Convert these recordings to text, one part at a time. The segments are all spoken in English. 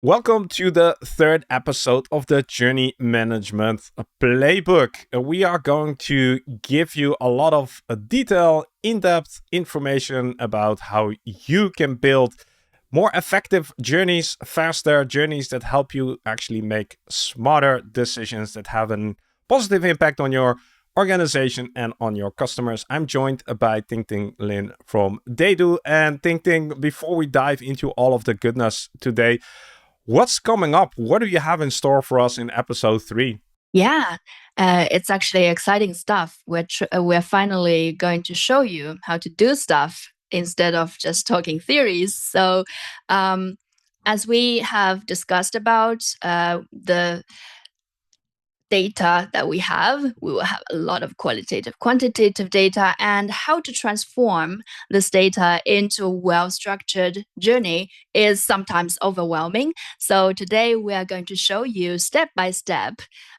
Welcome to the third episode of the Journey Management Playbook. We are going to give you a lot of detail, in-depth information about how you can build more effective journeys, faster journeys that help you actually make smarter decisions that have a positive impact on your organization and on your customers. I'm joined by Tingting Lin from TheyDo. And Tingting, before we dive into all of the goodness today, what's coming up? What do you have in store for us in episode 3? Yeah, it's actually exciting stuff, which we're finally going to show you how to do stuff instead of just talking theories. So, as we have discussed about the data that we will have a lot of qualitative, quantitative data, and how to transform this data into a well-structured journey is sometimes overwhelming. So today we are going to show you step by step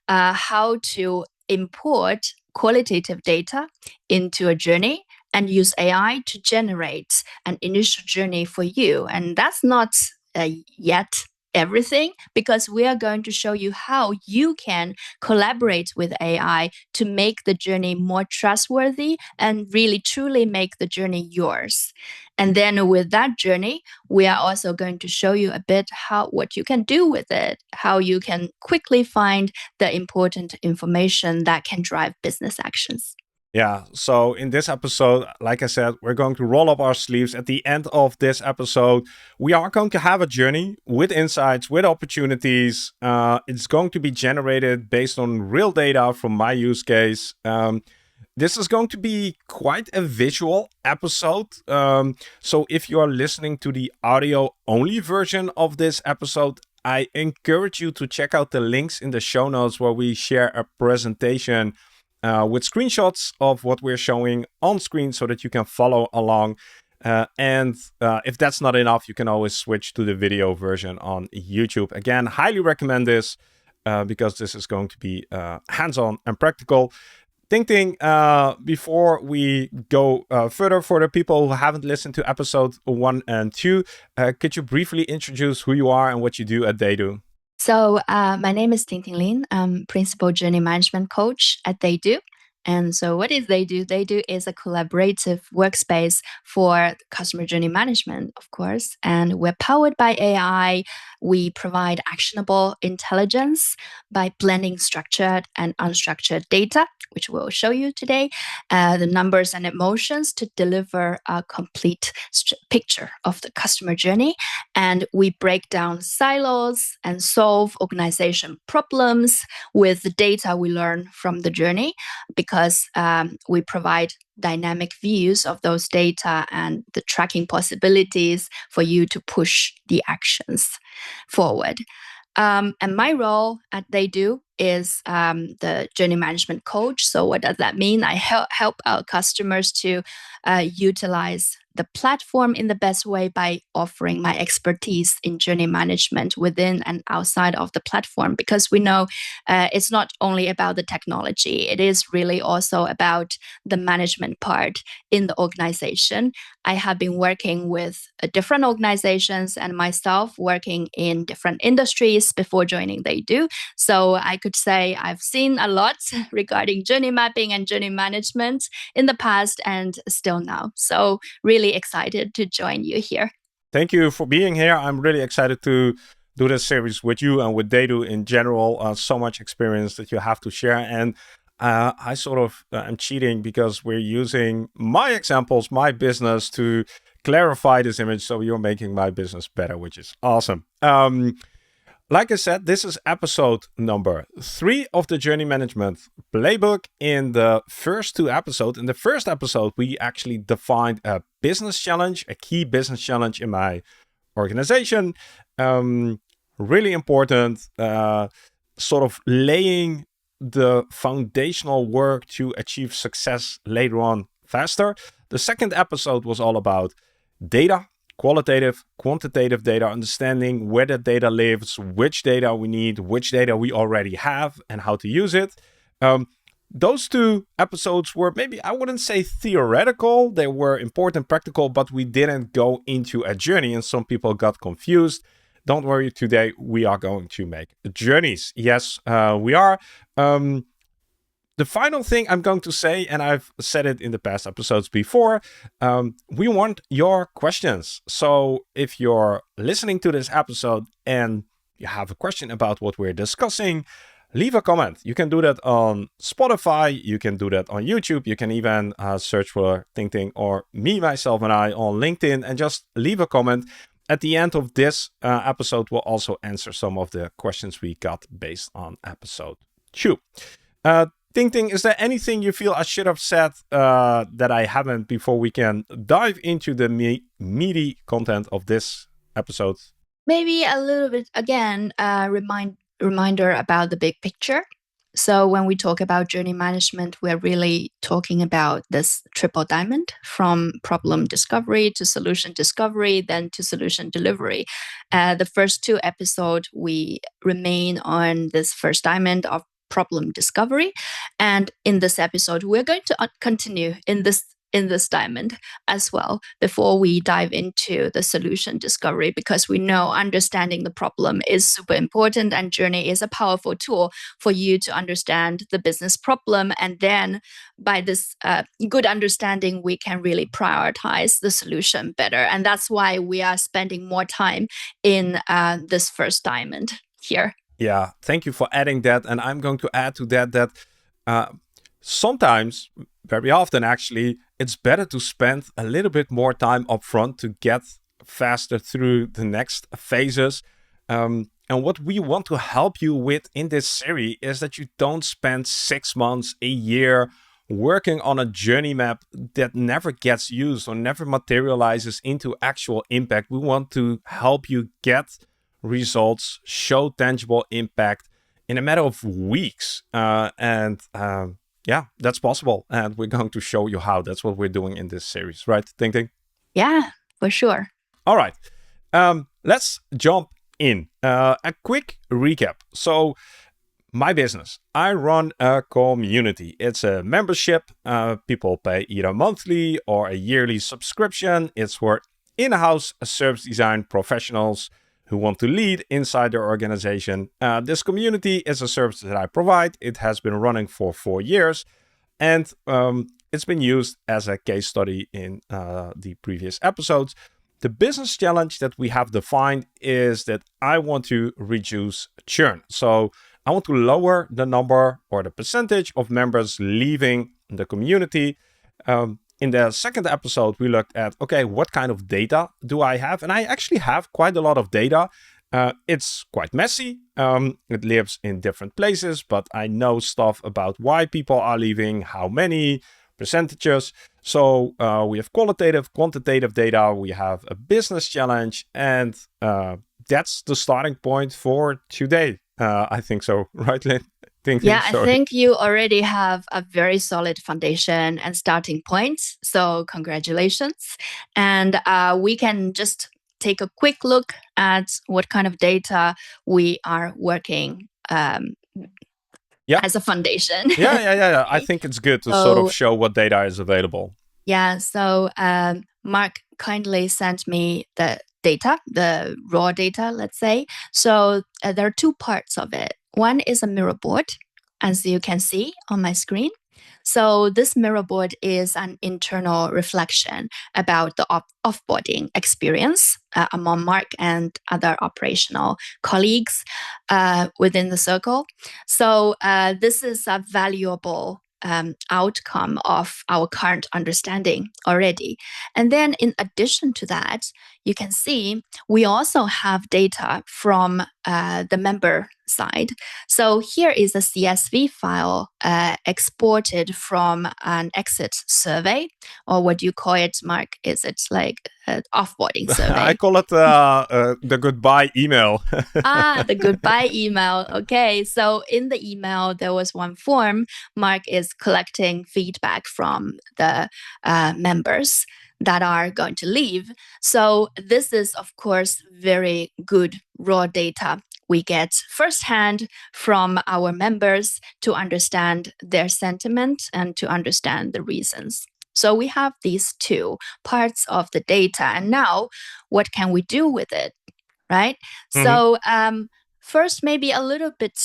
how to import qualitative data into a journey and use AI to generate an initial journey for you. And that's not yet everything, because we are going to show you how you can collaborate with AI to make the journey more trustworthy and really truly make the journey yours. And then with that journey, we are also going to show you a bit what you can do with it, how you can quickly find the important information that can drive business actions. Yeah, so in this episode, like I said, we're going to roll up our sleeves. At the end of this episode, we are going to have a journey with insights, with opportunities. It's going to be generated based on real data from my use case. This is going to be quite a visual episode. So if you are listening to the audio-only version of this episode, I encourage you to check out the links in the show notes where we share a presentation with screenshots of what we're showing on screen so that you can follow along. And if that's not enough, you can always switch to the video version on YouTube. Again, highly recommend this because this is going to be hands-on and practical. Tingting, before we go further, for the people who haven't listened to episode 1 and 2, could you briefly introduce who you are and what you do at TheyDo? So my name is Tingting Lin. I'm Principal Journey Management Coach at TheyDo. And so what is TheyDo? TheyDo is a collaborative workspace for customer journey management, of course. And we're powered by AI. We provide actionable intelligence by blending structured and unstructured data, which we'll show you today, the numbers and emotions to deliver a complete picture of the customer journey. And we break down silos and solve organization problems with the data we learn from the journey, because we provide dynamic views of those data and the tracking possibilities for you to push the actions forward. And my role at TheyDo is the journey management coach. So what does that mean? I help our customers to utilize the platform in the best way by offering my expertise in journey management within and outside of the platform, because we know it's not only about the technology, it is really also about the management part in the organization. I have been working with different organizations and myself working in different industries before joining TheyDo. So I could say I've seen a lot regarding journey mapping and journey management in the past and still now. So really excited to join you here. Thank you for being here. I'm really excited to do this series with you and with TheyDo in general. So much experience that you have to share. And I sort of am cheating because we're using my examples, my business, to clarify this image. So you're making my business better, which is awesome. Like I said, this is episode number 3 of the Journey Management Playbook. In the first 2 episodes, in the first episode, we actually defined a business challenge, a key business challenge in my organization. Really important, sort of laying the foundational work to achieve success later on faster. The second episode was all about data. Qualitative, quantitative data, understanding where the data lives, which data we need, which data we already have, and how to use it. Those 2 episodes were maybe, I wouldn't say theoretical, they were important, practical, but we didn't go into a journey, and some people got confused. don't worry, today we are going to make journeys. Yes, we are. The final thing I'm going to say, and I've said it in the past episodes before, we want your questions. So if you're listening to this episode and you have a question about what we're discussing, leave a comment. You can do that on Spotify. You can do that on YouTube. You can even search for Tingting or me, myself, and I on LinkedIn and just leave a comment. At the end of this episode, we'll also answer some of the questions we got based on episode 2. Tingting, is there anything you feel I should have said that I haven't before we can dive into the meaty content of this episode? Maybe a little bit, again, reminder about the big picture. So when we talk about journey management, we're really talking about this triple diamond, from problem discovery to solution discovery, then to solution delivery. The first 2 episodes, we remain on this first diamond of problem discovery. And in this episode, we're going to continue in this diamond as well before we dive into the solution discovery, because we know understanding the problem is super important, and Journey is a powerful tool for you to understand the business problem. And then by this good understanding, we can really prioritize the solution better. And that's why we are spending more time in this first diamond here. Yeah, thank you for adding that. And I'm going to add to that sometimes, very often actually, it's better to spend a little bit more time upfront to get faster through the next phases. And what we want to help you with in this series is that you don't spend 6 months, a year working on a journey map that never gets used or never materializes into actual impact. We want to help you get results, show tangible impact in a matter of weeks. Yeah, that's possible. And we're going to show you how. That's what we're doing in this series, right, Tingting? Yeah, for sure. All right. Let's jump in. A quick recap. So, my business, I run a community. It's a membership. People pay either monthly or a yearly subscription. It's for in-house service design professionals who want to lead inside their organization. This community is a service that I provide. It has been running for 4 years, and it's been used as a case study in the previous episodes. The business challenge that we have defined is that I want to reduce churn. So I want to lower the number or the percentage of members leaving the community. In the second episode, we looked at, okay, what kind of data do I have? And I actually have quite a lot of data. It's quite messy. It lives in different places, but I know stuff about why people are leaving, how many, percentages. So we have qualitative, quantitative data. We have a business challenge, and that's the starting point for today. I think so, right, Lynn? Yeah, I think you already have a very solid foundation and starting point. So congratulations. And we can just take a quick look at what kind of data we are working as a foundation. Yeah. I think it's good to sort of show what data is available. Yeah, so Mark kindly sent me the data, the raw data, let's say. So there are 2 parts of it. One is a Miro board, as you can see on my screen. So this Miro board is an internal reflection about the offboarding experience among Mark and other operational colleagues within the circle. So this is a valuable outcome of our current understanding already. And then in addition to that, you can see we also have data from the member side. So here is a CSV file exported from an exit survey, or what do you call it, Mark? Is it like an offboarding survey? I call it the goodbye email. The goodbye email. Okay, so in the email, there was one form. Mark is collecting feedback from the members that are going to leave. So this is, of course, very good raw data we get firsthand from our members to understand their sentiment and to understand the reasons. So we have these 2 parts of the data. And now, what can we do with it? right? Mhm. So first, maybe a little bit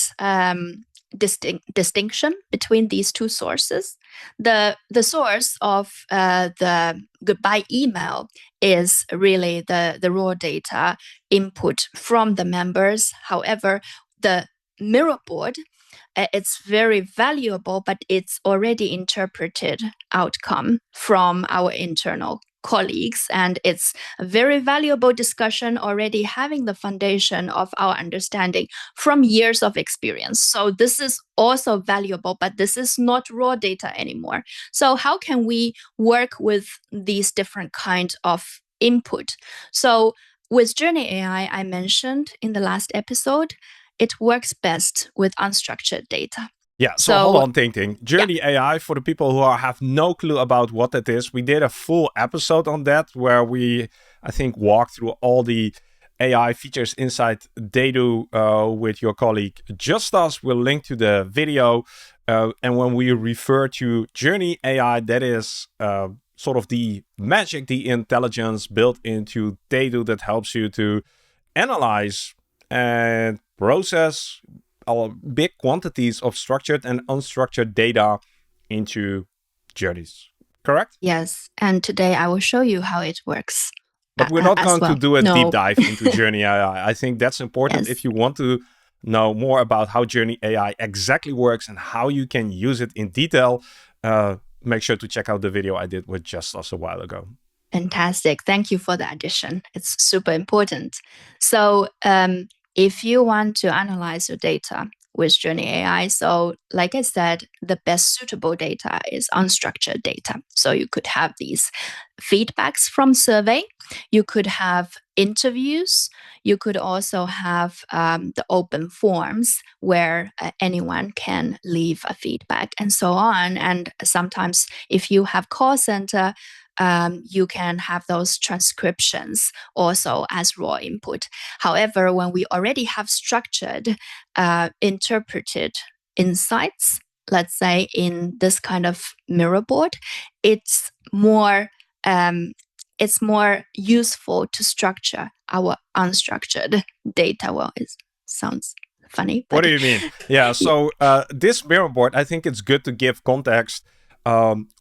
distinction between these two sources. The source of the goodbye email is really the raw data input from the members. However, the Miro board, it's very valuable, but it's already interpreted outcome from our internal colleagues, and it's a very valuable discussion already having the foundation of our understanding from years of experience. So this is also valuable, but this is not raw data anymore. So how can we work with these different kinds of input? So with Journey AI, I mentioned in the last episode, it works best with unstructured data. Yeah, so hold So on, Tingting. yeah, Journey AI, for the people who have no clue about what that is, we did a full episode on that where we, I think, walked through all the AI features inside TheyDo with your colleague Justas. We'll link to the video. And when we refer to Journey AI, that is sort of the magic, the intelligence built into TheyDo that helps you to analyze and process big quantities of structured and unstructured data into journeys. Correct? yes. And today I will show you how it works But we're not as going to well. do a deep No, dive into Journey AI. I think that's important if yes. you want to know more about how Journey AI exactly works and how you can use it in detail. Make sure to check out the video I did with Justus a while ago. Fantastic. Thank you for the addition. It's super important. So, if you want to analyze your data with Journey AI, so like I said, the best suitable data is unstructured data. So, you could have these feedbacks from survey, you could have interviews, you could also have the open forms where anyone can leave a feedback and so on. And sometimes, if you have call center, you can have those transcriptions also as raw input. However, when we already have structured, interpreted insights, let's say in this kind of Miro board, it's more it's more useful to structure our unstructured data. Well, it sounds funny, What but do you mean? Yeah, so this mirror board, I think it's good to give context.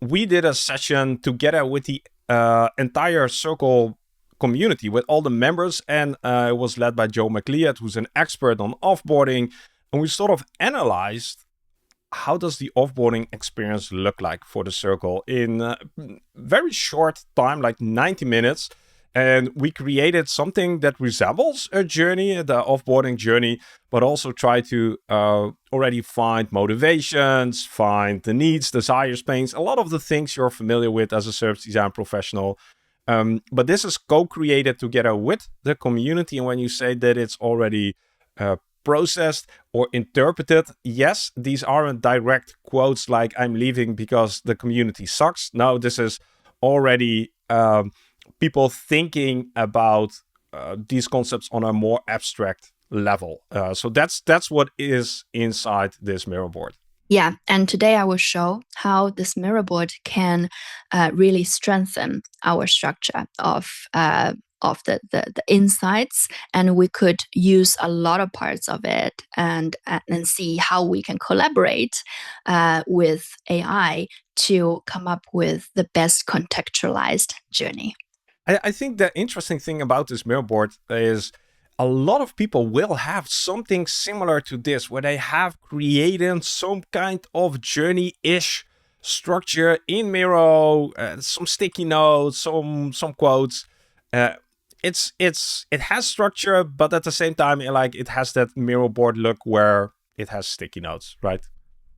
We did a session together with the entire Circle community, with all the members, and it was led by Joe McLeod, who's an expert on offboarding. And we sort of analyzed how does the offboarding experience look like for the Circle in very short time, like 90 minutes. And we created something that resembles a journey, the offboarding journey, but also try to already find motivations, find the needs, desires, pains, a lot of the things you're familiar with as a service design professional. But this is co-created together with the community. And when you say that it's already processed or interpreted, yes, these aren't direct quotes like "I'm leaving because the community sucks." No, this is already people thinking about these concepts on a more abstract level. So that's what is inside this mirror board. yeah, and today I will show how this Miro board can really strengthen our structure of the insights, and we could use a lot of parts of it and see how we can collaborate with AI to come up with the best contextualized journey. I think the interesting thing about this mirror board is a lot of people will have something similar to this, where they have created some kind of journey-ish structure in Miro, some sticky notes, some quotes. Uh, it has structure, but at the same time, like it has that Miro board look where it has sticky notes, right?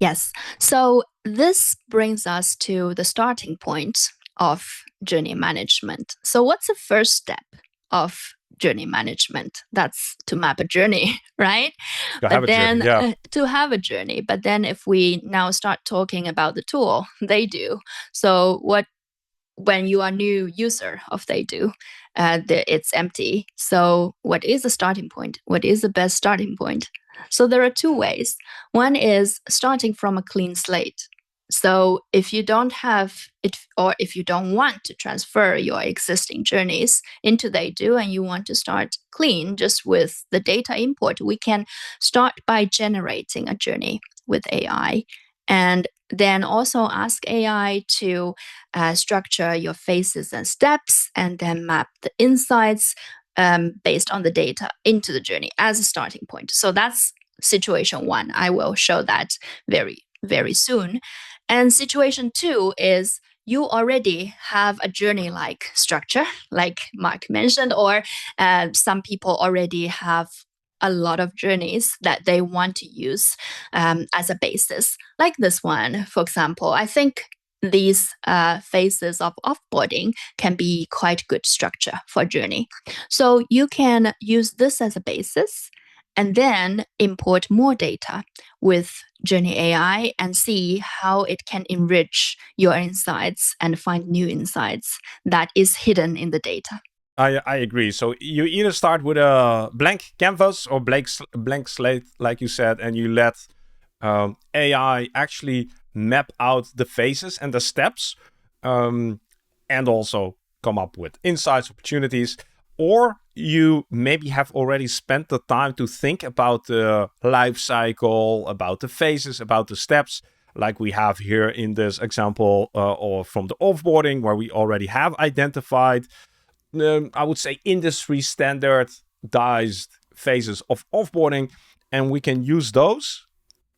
Yes. So this brings us to the starting point of journey management. So, what's the first step of journey management? That's to map a journey, right? To have But a journey, then yeah. to have a journey. But then, if we now start talking about the tool, TheyDo. So, what when you are a new user of TheyDo, it's empty. So, what is the starting point? What is the best starting point? So, there are two ways. One is starting from a clean slate. So if you don't have it, or if you don't want to transfer your existing journeys into TheyDo and you want to start clean just with the data import, we can start by generating a journey with AI, and then also ask AI to structure your phases and steps, and then map the insights based on the data into the journey as a starting point. So that's situation one. I will show that very, very soon. And situation two is you already have a journey like structure, like Mark mentioned, or some people already have a lot of journeys that they want to use as a basis, like this one, for example. I think these phases of offboarding can be quite good structure for journey. So you can use this as a basis and then import more data with Journey AI and see how it can enrich your insights and find new insights that is hidden in the data. I agree. So you either start with a blank canvas or blank slate, like you said, and you let AI actually map out the phases and the steps, and also come up with insights, opportunities. Or you maybe have already spent the time to think about the life cycle, about the phases, about the steps, like we have here in this example, or from the offboarding, where we already have identified, I would say, industry standardized phases of offboarding, and we can use those,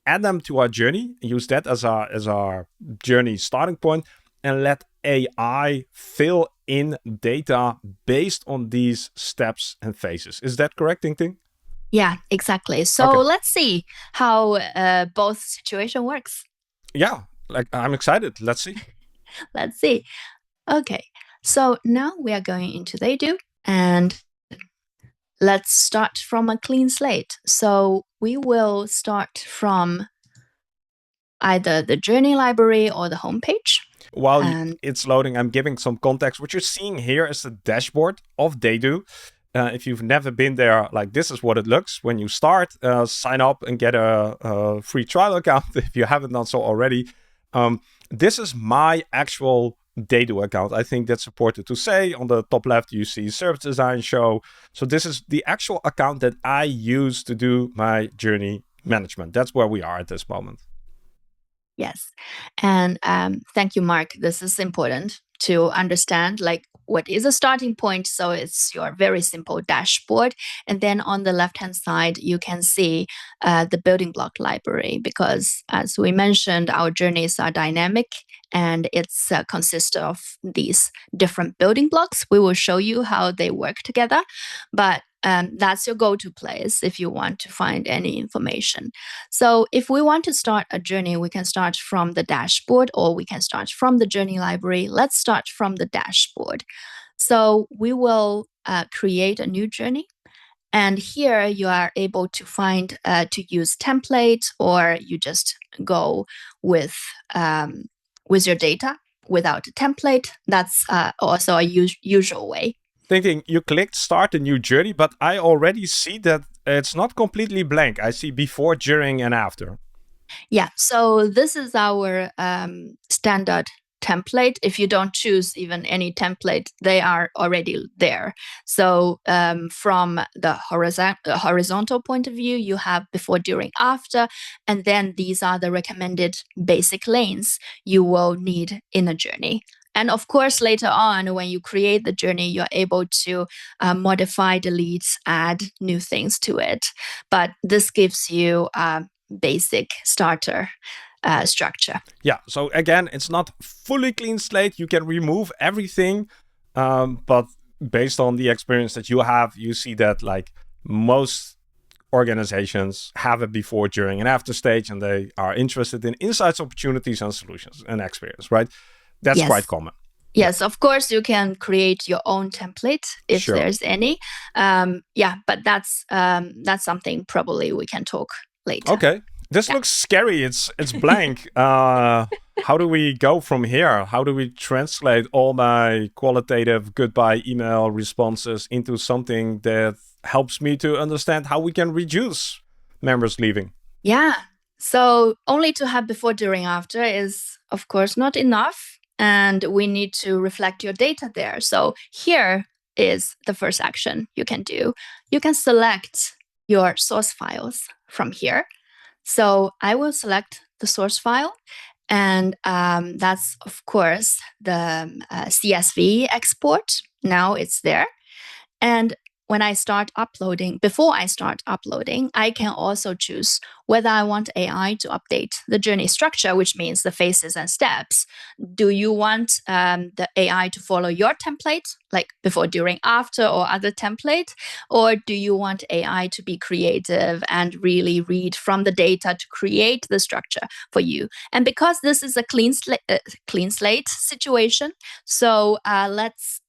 add them to our journey, use that as our journey starting point, and let AI fill in data based on these steps and phases. Is that correct, Tingting? Yeah, exactly. So Okay. let's see how both situation works. Yeah, like I'm excited. Let's see. Let's see. Okay, so now we are going into TheyDo, and let's start from a clean slate. So we will start from either the journey library or the homepage. While And it's loading, I'm giving some context. What you're seeing here is the dashboard of TheyDo. If you've never been there, like, this is what it looks when you start. Sign up and get a free trial account if you haven't done so already. This is my actual TheyDo account. I think that's important to say. On the top left, you see Service Design Show. So this is the actual account that I use to do my journey management. That's where we are at this moment. yes, and thank you, Mark. This is important to understand, like, what is a starting point. So it's your very simple dashboard, and then on the left hand side you can see the building block library, because as we mentioned, our journeys are dynamic and it's consists of these different building blocks. We will show you how they work together, but that's your go-to place if you want to find any information. So if we want to start a journey, we can start from the dashboard or we can start from the journey library. Let's start from the dashboard. So we will create a new journey. And here you are able to find to use template, or you just go with your data without a template. That's also a usual way. Thinking you clicked start a new journey, but I already see that it's not completely blank. I see before, during, and after. Yeah, so this is our standard template. If you don't choose even any template, they are already there. So from the horizontal point of view, you have before, during, after, and then these are the recommended basic lanes you will need in a journey. And of course, later on, when you create the journey, you're able to modify, delete, add new things to it. But this gives you basic starter structure. Yeah, so again, it's not fully clean slate. You can remove everything, but based on the experience that you have, you see that, like, most organizations have a before, during, and after stage, and they are interested in insights, opportunities, and solutions and experience, right? That's Yes. quite common. Yes, of course, you can create your own template if Sure. there's any. Yeah, but that's something probably we can talk later. Okay. This looks scary. It's blank. How do we go from here? How do we translate all my qualitative goodbye email responses into something that helps me to understand how we can reduce members leaving? Yeah, So only to have before, during, after is, of course, not enough. And we need to reflect your data there. So here is the first action you can do. You can select your source files from here. So I will select the source file. And that's, of course, the CSV export. Now it's there. And when I start uploading, before I start uploading, I can also choose whether I want AI to update the journey structure, which means the phases and steps. Do you want the AI to follow your template, like before, during, after, or other template? Or do you want AI to be creative and really read from the data to create the structure for you? And because this is a clean slate situation, so let's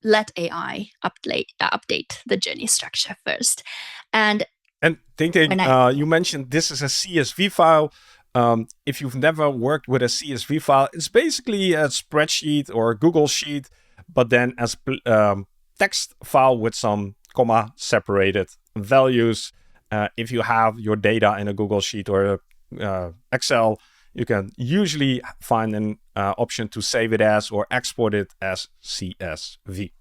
let AI update the journey structure first. And Tingting, you mentioned this is a CSV file. If you've never worked with a CSV file, it's basically a spreadsheet or a Google sheet, but then as text file with some comma separated values. If you have your data in a Google sheet or Excel, you can usually find an option to save it as or export it as CSV.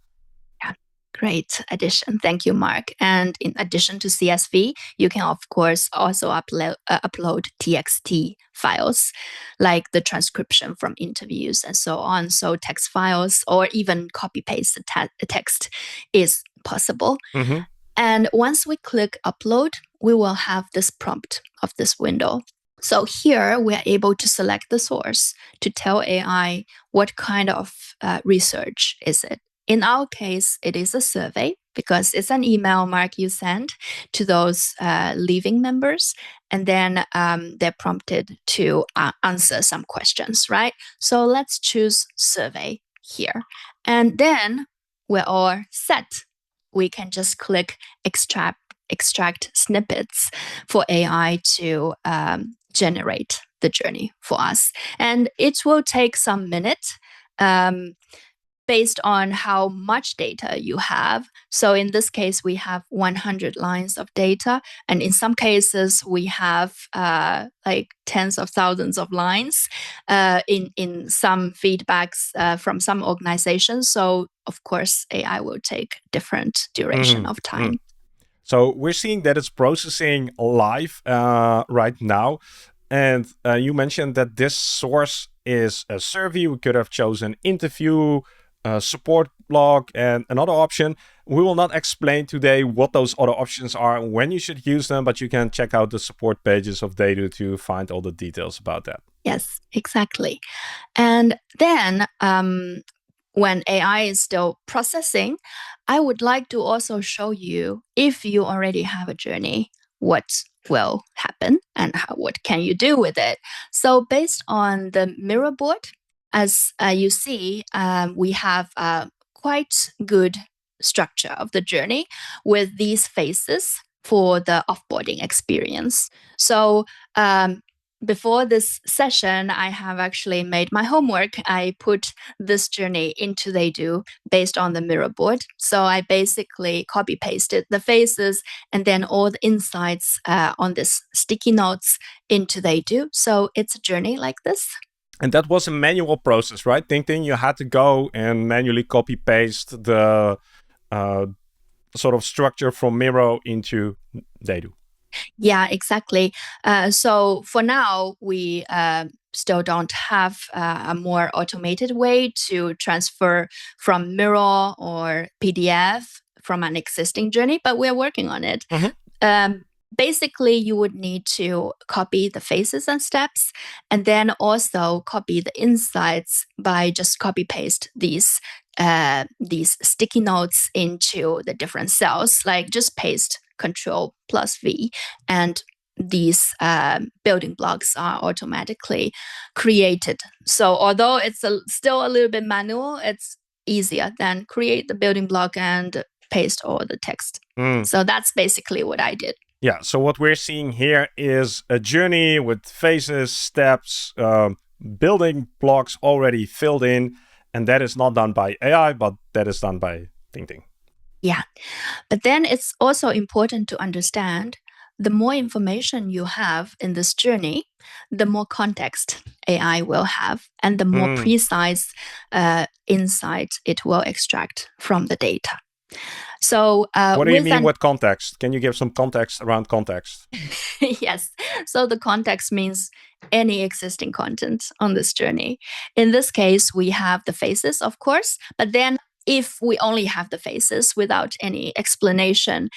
Yeah, great addition. Thank you, Mark. And in addition to CSV, you can, of course, also upload TXT files, like the transcription from interviews and so on. So text files or even copy-paste the text is possible. Mm-hmm. And once we click upload, we will have this prompt of this window. So here we're able to select the source to tell AI what kind of research is it. In our case, it is a survey because it's an email, Mark, you send to those leaving members, and then they're prompted to answer some questions, right? So let's choose survey here. And then we're all set. We can just click extract snippets for AI to generate the journey for us. And it will take some minutes based on how much data you have. So in this case, we have 100 lines of data. And in some cases, we have like tens of thousands of lines in some feedbacks from some organizations. So of course, AI will take different duration of time. So we're seeing that it's processing live right now. And you mentioned that this source is a survey. We could have chosen interview, support blog, and another option. We will not explain today what those other options are and when you should use them, but you can check out the support pages of TheyDo to find all the details about that. Yes, exactly. And then when AI is still processing, I would like to also show you, if you already have a journey, what will happen and what can you do with it. So based on the Miro board, as you see, we have a quite good structure of the journey with these phases for the offboarding experience. So before this session, I have actually made my homework. I put this journey into TheyDo based on the Miro board. So I basically copy pasted the phases and then all the insights on this sticky notes into TheyDo. So it's a journey like this. And that was a manual process, right? Tingting, you had to go and manually copy paste the sort of structure from Miro into TheyDo. Yeah, exactly. So for now, we still don't have a more automated way to transfer from Miro or PDF from an existing journey, but we're working on it. Basically, you would need to copy the phases and steps, and then also copy the insights by just copy paste these sticky notes into the different cells, like just paste Control plus V, and these building blocks are automatically created. So although it's still a little bit manual, it's easier than create the building block and paste all the text. So that's basically what I did. Yeah, so what we're seeing here is a journey with phases, steps, building blocks already filled in, and that is not done by AI, but that is done by Tingting. Yeah, but then it's also important to understand the more information you have in this journey, the more context AI will have, and the more precise insight it will extract from the data. So, what do you mean with context? Can you give some context around context? Yes. So the context means any existing content on this journey. In this case, we have the faces, of course, but then if we only have the faces without any explanation,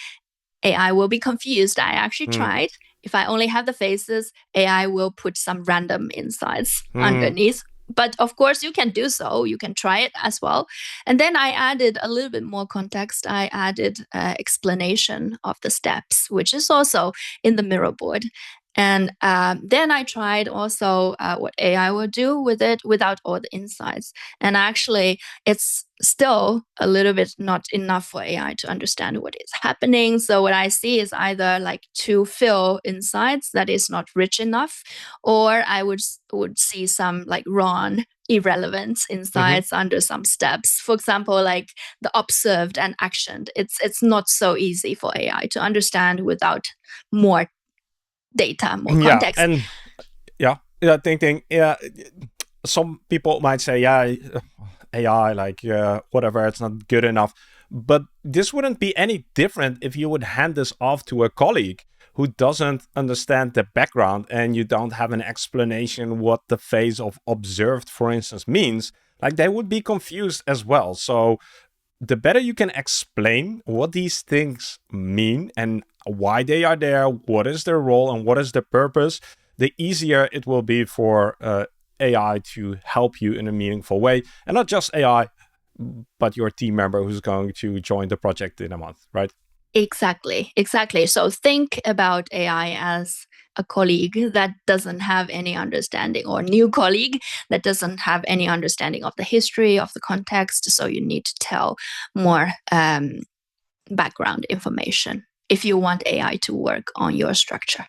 AI will be confused. I actually tried. If I only have the faces, AI will put some random insights underneath. But of course, you can do so. You can try it as well. And then I added a little bit more context. I added explanation of the steps, which is also in the Miro board. And then I tried also what AI will do with it without all the insights. And actually, it's still a little bit not enough for AI to understand what is happening. So what I see is either like to fill insights that is not rich enough, or I would see some like wrong, irrelevant insights under some steps. For example, like the observed and actioned. It's not so easy for AI to understand without more data, more context. And thinking, some people might say, AI, like whatever, it's not good enough. But this wouldn't be any different if you would hand this off to a colleague who doesn't understand the background and you don't have an explanation what the phase of observed, for instance, means. Like, they would be confused as well. So the better you can explain what these things mean and why they are there, what is their role and what is the purpose, the easier it will be for AI to help you in a meaningful way. And not just AI, but your team member who's going to join the project in a month, right? Exactly. So think about AI as a colleague that doesn't have any understanding, or new colleague that doesn't have any understanding of the history, of the context. So you need to tell more background information if you want AI to work on your structure.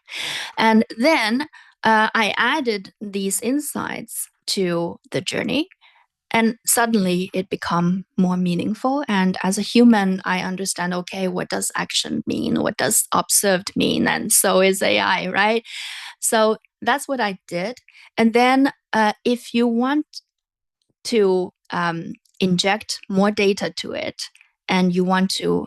And then I added these insights to the journey, and suddenly it become more meaningful. And as a human, I understand, okay, what does action mean? What does observed mean? And so is AI, right? So that's what I did. And then if you want to inject more data to it, and you want to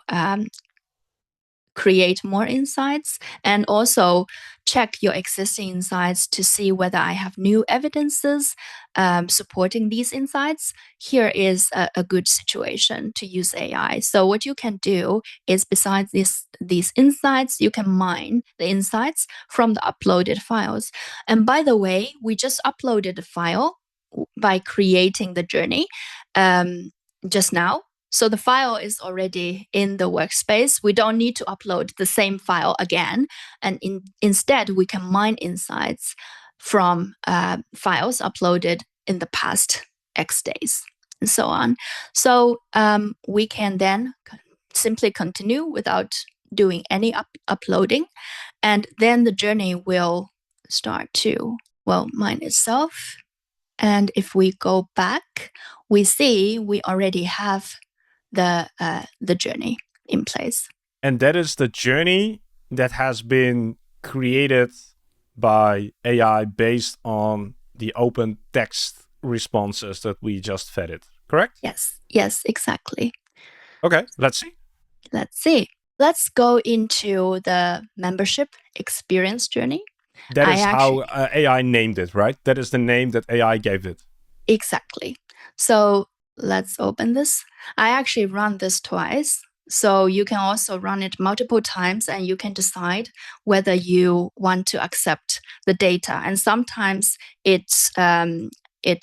create more insights, and also check your existing insights to see whether I have new evidences supporting these insights, here is a good situation to use AI. So what you can do is, besides these insights, you can mine the insights from the uploaded files. And by the way, we just uploaded a file by creating the journey just now. So the file is already in the workspace. We don't need to upload the same file again. And instead, we can mine insights from files uploaded in the past X days and so on. So we can then simply continue without doing any uploading. And then the journey will start to, mine itself. And if we go back, we see we already have the journey in place. And that is the journey that has been created by AI based on the open text responses that we just fed it, correct? Yes, exactly. Okay, let's see. Let's go into the membership experience journey. That is how AI named it, right? That is the name that AI gave it. Exactly. So let's open this. I actually run this twice. So you can also run it multiple times, and you can decide whether you want to accept the data. And sometimes it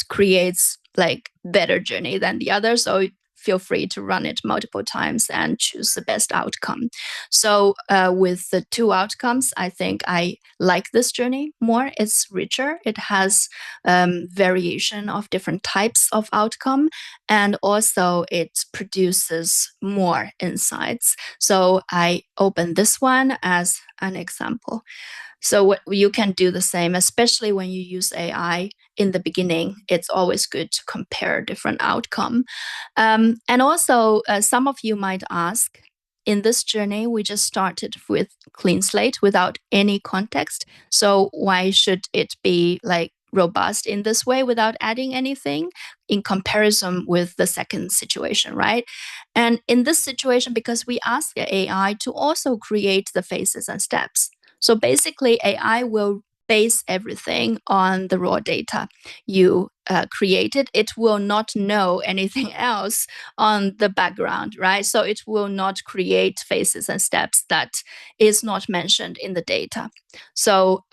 creates like better journey than the other. So feel free to run it multiple times and choose the best outcome. So with the two outcomes, I think I like this journey more. It's richer. It has variation of different types of outcome, and also it produces more insights. So I open this one as an example. So what you can do the same, especially when you use AI in the beginning. It's always good to compare different outcome. And also, some of you might ask, in this journey, we just started with clean slate without any context. So why should it be like robust in this way without adding anything in comparison with the second situation, right? And in this situation, because we ask the AI to also create the phases and steps. So basically, AI will base everything on the raw data you created. It will not know anything else on the background, right? So it will not create phases and steps that is not mentioned in the data. So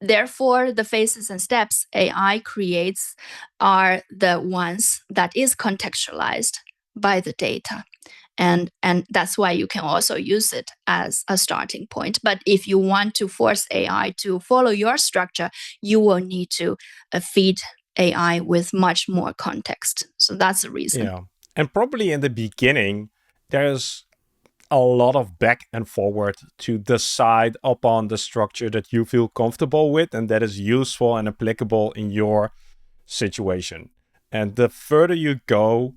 therefore, the phases and steps AI creates are the ones that is contextualized by the data. And that's why you can also use it as a starting point. But if you want to force AI to follow your structure, you will need to feed AI with much more context. So that's the reason. Yeah. And probably in the beginning, there's a lot of back and forward to decide upon the structure that you feel comfortable with and that is useful and applicable in your situation. And the further you go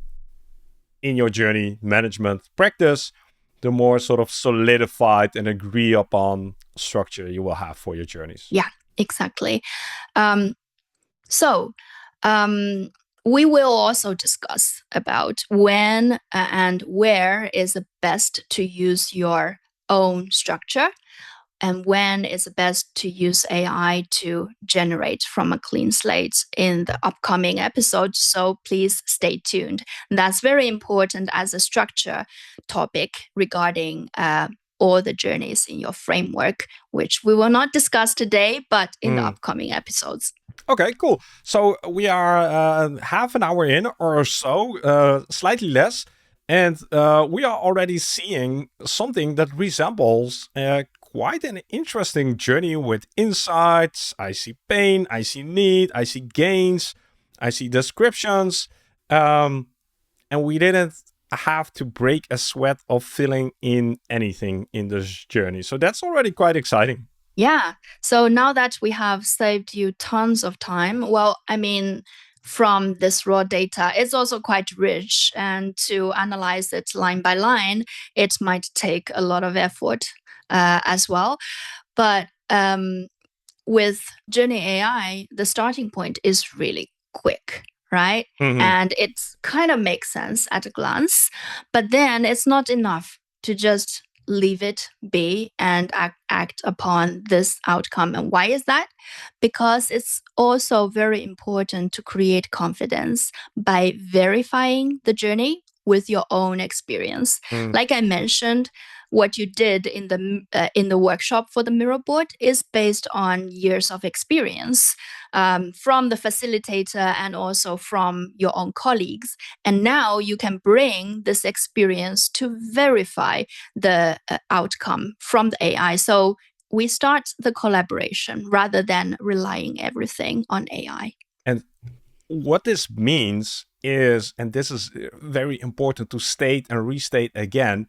in your journey management practice, the more sort of solidified and agree upon structure you will have for your journeys. Yeah, exactly. So we will also discuss about when and where is the best to use your own structure and when is best to use AI to generate from a clean slate in the upcoming episode. So please stay tuned. That's very important as a structure topic regarding all the journeys in your framework, which we will not discuss today, but in the upcoming episodes. Okay, cool. So we are half an hour in or so, slightly less. And we are already seeing something that resembles quite an interesting journey with insights. I see pain, I see need, I see gains, I see descriptions. And we didn't have to break a sweat of filling in anything in this journey. So that's already quite exciting. Yeah. So now that we have saved you tons of time, well, I mean, from this raw data, it's also quite rich. And to analyze it line by line, it might take a lot of effort as well. But with Journey AI, the starting point is really quick, right? Mm-hmm. And it kind of makes sense at a glance. But then it's not enough to just leave it be and act upon this outcome. And why is that? Because it's also very important to create confidence by verifying the journey with your own experience. Like I mentioned, what you did in the workshop for the Miro board is based on years of experience from the facilitator and also from your own colleagues. And now you can bring this experience to verify the outcome from the AI. So we start the collaboration rather than relying everything on AI. And what this means is, and this is very important to state and restate again,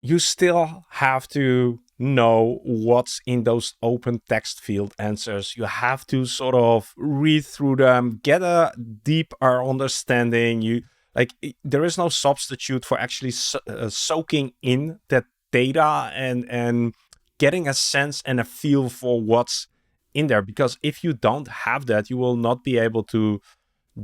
you still have to know what's in those open text field answers. You have to sort of read through them, get a deeper understanding. There is no substitute for actually soaking in that data and getting a sense and a feel for what's in there. Because if you don't have that, you will not be able to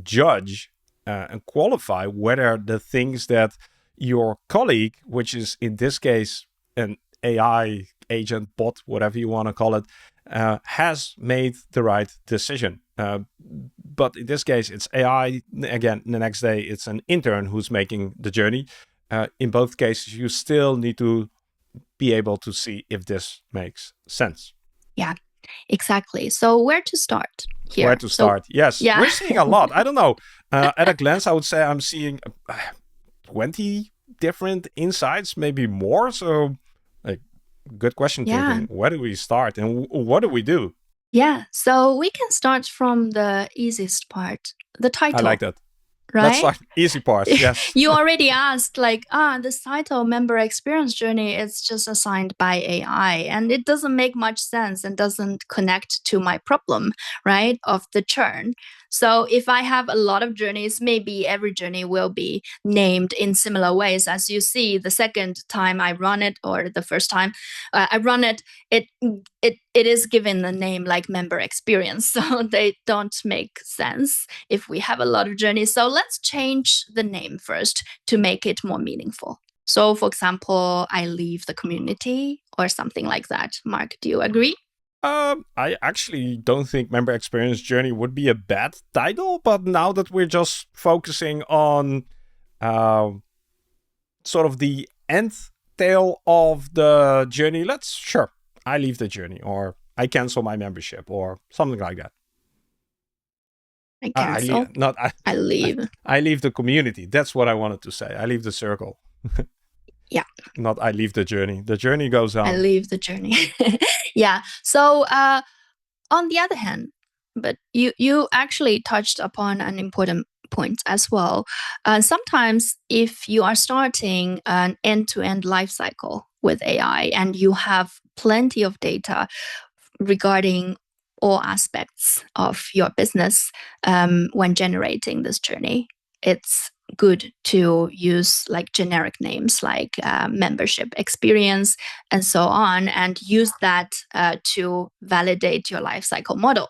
judge and qualify whether the things that your colleague, which is in this case an AI agent, bot, whatever you want to call it, has made the right decision. But in this case, it's AI. Again, the next day, it's an intern who's making the journey. In both cases, you still need to be able to see if this makes sense. Yeah, exactly. So where to start here? Where to start? Yes, yeah. We're seeing a lot. I don't know. At a glance, I would say I'm seeing 20 different insights, maybe more. So, good question, Tingting. Where do we start and what do we do? Yeah, so we can start from the easiest part, the title. I like that. Let's right? start easy parts. Yes. You already asked, like, this title member experience journey is just assigned by AI, and it doesn't make much sense and doesn't connect to my problem, right, of the churn. So if I have a lot of journeys, maybe every journey will be named in similar ways. As you see, the second time I run it, or the first time I run it, it is given the name like member experience. So they don't make sense if we have a lot of journeys. So let's change the name first to make it more meaningful. So for example, I leave the community or something like that. Mark, do you agree? I actually don't think member experience journey would be a bad title, but now that we're just focusing on uh, sort of the end tail of the journey, sure, I leave the journey, or I cancel my membership, or something like that. I cancel. Not I, I leave. I leave the community. That's what I wanted to say. I leave the circle. Yeah. Not I leave the journey. The journey goes on. I leave the journey. Yeah. So on the other hand, but you actually touched upon an important point as well. Sometimes if you are starting an end-to-end life cycle with AI and you have plenty of data regarding all aspects of your business when generating this journey, it's good to use like generic names like membership experience and so on, and use that to validate your lifecycle model.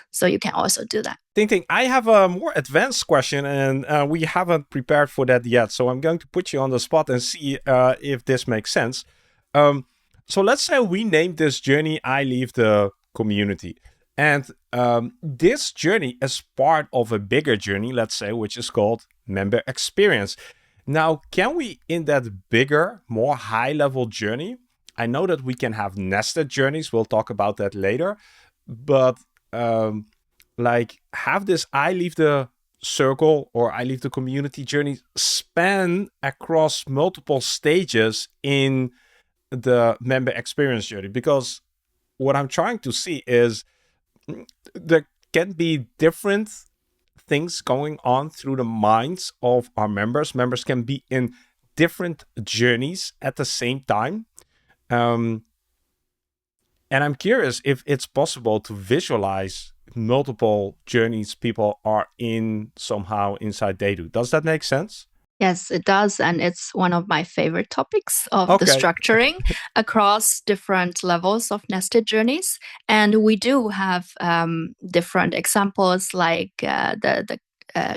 So you can also do that. Tingting, I have a more advanced question, and we haven't prepared for that yet. So I'm going to put you on the spot and see if this makes sense. So let's say we name this journey I leave the community. And this journey is part of a bigger journey, let's say, which is called member experience. Now, can we, in that bigger, more high-level journey, I know that we can have nested journeys. We'll talk about that later. But like have this I leave the circle or I leave the community journey span across multiple stages in the member experience journey, because what I'm trying to see is there can be different things going on through the minds of our members. Members can be in different journeys at the same time. And I'm curious if it's possible to visualize multiple journeys people are in somehow inside TheyDo. Does that make sense? Yes, it does. And it's one of my favorite topics of the Okay. structuring across different levels of nested journeys. And we do have different examples like the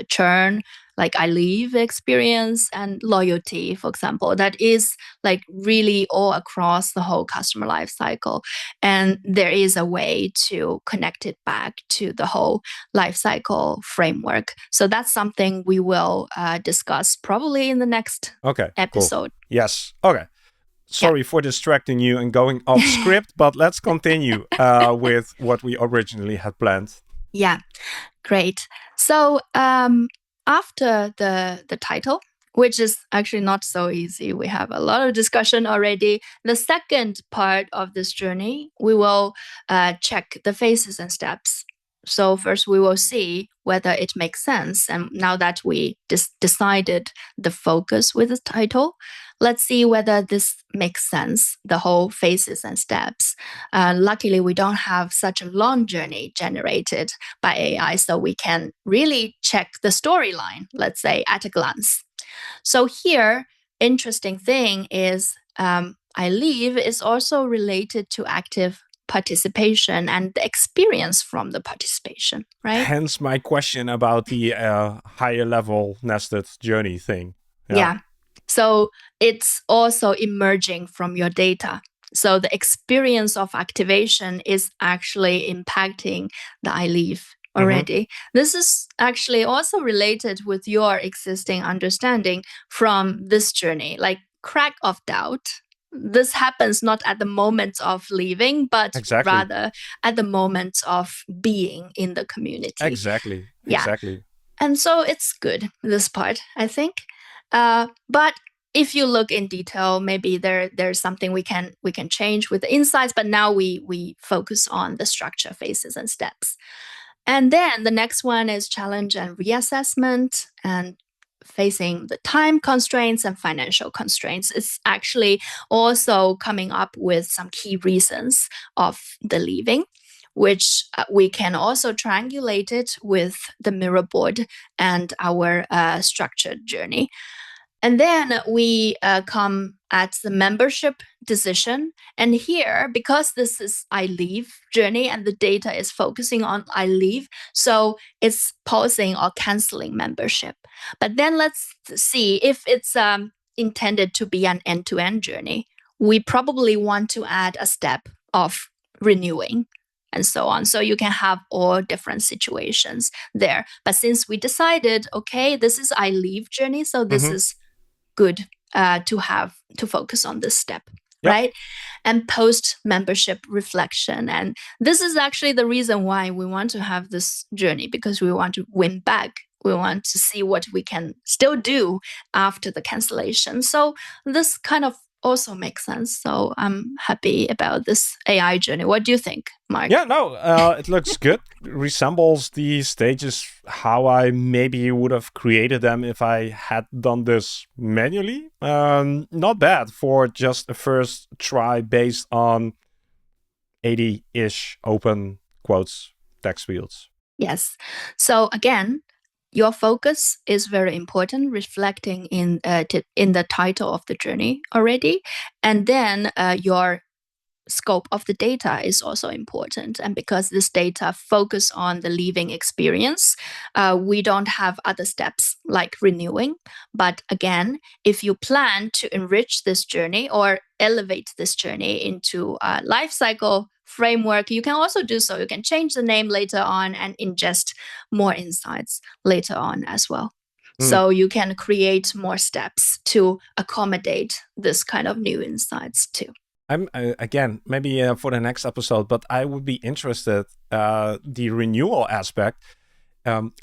churn, like I leave experience, and loyalty, for example, that is like really all across the whole customer life cycle. And there is a way to connect it back to the whole life cycle framework. So that's something we will discuss probably in the next episode. Cool. Yes. Okay. Sorry for distracting you and going off script, but let's continue with what we originally had planned. Yeah, great. So after the title, which is actually not so easy, we have a lot of discussion already. The second part of this journey, we will check the phases and steps. So first we will see whether it makes sense. And now that we decided the focus with the title, let's see whether this makes sense, the whole phases and steps. Luckily, we don't have such a long journey generated by AI, so we can really check the storyline, let's say, at a glance. So here, interesting thing is I leave is also related to active participation and the experience from the participation, right? Hence my question about the higher level nested journey thing. Yeah. So it's also emerging from your data. So the experience of activation is actually impacting the I leave already. This is actually also related with your existing understanding from this journey, like crack of doubt. This happens not at the moment of leaving, but rather at the moment of being in the community. Exactly. And so it's good, this part, I think. But if you look in detail, maybe there's something we can change with the insights. But now we focus on the structure, phases, and steps. And then the next one is challenge and reassessment, and facing the time constraints and financial constraints. It's actually also coming up with some key reasons of the leaving, which we can also triangulate it with the Miro board and our structured journey. And then we come at the membership decision. And here, because this is I leave journey and the data is focusing on I leave, so it's pausing or canceling membership. But then let's see if it's intended to be an end-to-end journey. We probably want to add a step of renewing and so on. So you can have all different situations there. But since we decided, okay, this is I leave journey, so this is good to have to focus on this step, Yep. right? And post membership reflection. And this is actually the reason why we want to have this journey, because we want to win back. We want to see what we can still do after the cancellation. So this kind of also makes sense. So I'm happy about this AI journey. What do you think, Mark? Yeah, no, it looks good. Resembles the stages how I maybe would have created them if I had done this manually. Not bad for just a first try based on 80-ish open quotes text fields. Yes. So again, your focus is very important, reflecting in the title of the journey already. And then your scope of the data is also important. And because this data focus on the leaving experience, we don't have other steps like renewing. But again, if you plan to enrich this journey or elevate this journey into a life cycle framework, you can also do so. You can change the name later on and ingest more insights later on as well. So you can create more steps to accommodate this kind of new insights too. I'm again maybe for the next episode, but I would be interested the renewal aspect.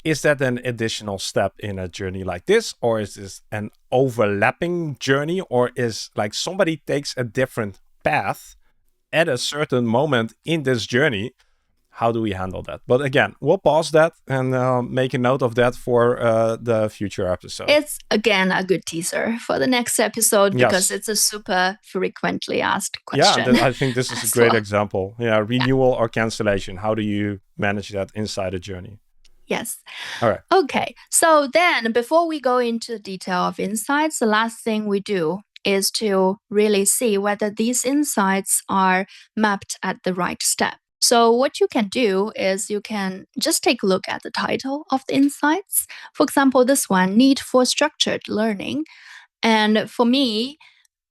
Is that an additional step in a journey like this, or is this an overlapping journey, or is like somebody takes a different path at a certain moment in this journey? How do we handle that? But again, we'll pause that and make a note of that for the future episode. It's, again, a good teaser for the next episode because it's a super frequently asked question. Yeah, I think this is a great example. Yeah, renewal or cancellation. How do you manage that inside a journey? Yes. All right. Okay. So then before we go into the detail of insights, the last thing we do is to really see whether these insights are mapped at the right step. So what you can do is you can just take a look at the title of the insights. For example, this one, Need for Structured Learning. And for me,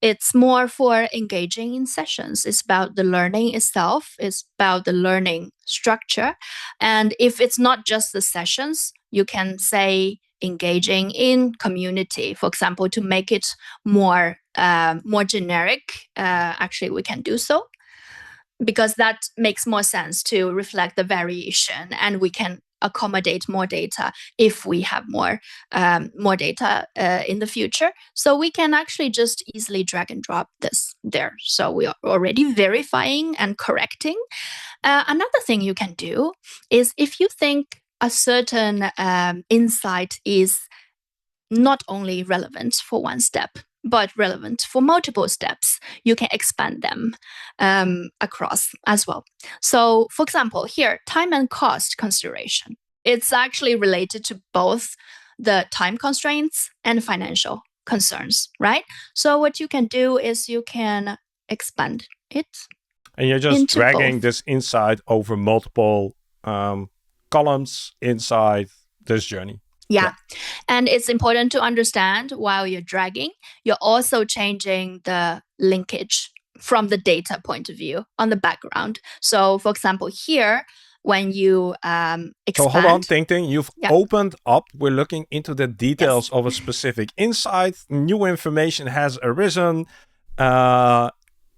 it's more for engaging in sessions. It's about the learning itself. It's about the learning structure. And if it's not just the sessions, you can say engaging in community, for example, to make it more generic. Actually, we can do so, because that makes more sense to reflect the variation, and we can accommodate more data if we have more data in the future. So we can actually just easily drag and drop this there. So we are already verifying and correcting. Another thing you can do is, if you think a certain insight is not only relevant for one step, but relevant for multiple steps, you can expand them across as well. So, for example, here, time and cost consideration. It's actually related to both the time constraints and financial concerns, right? So what you can do is you can expand it. And you're just dragging this insight over multiple columns inside this journey. Yeah. And it's important to understand, while you're dragging, you're also changing the linkage from the data point of view on the background. So, for example, here, when you expand... So hold on, Tingting, you've opened up. We're looking into the details of a specific insight. New information has arisen.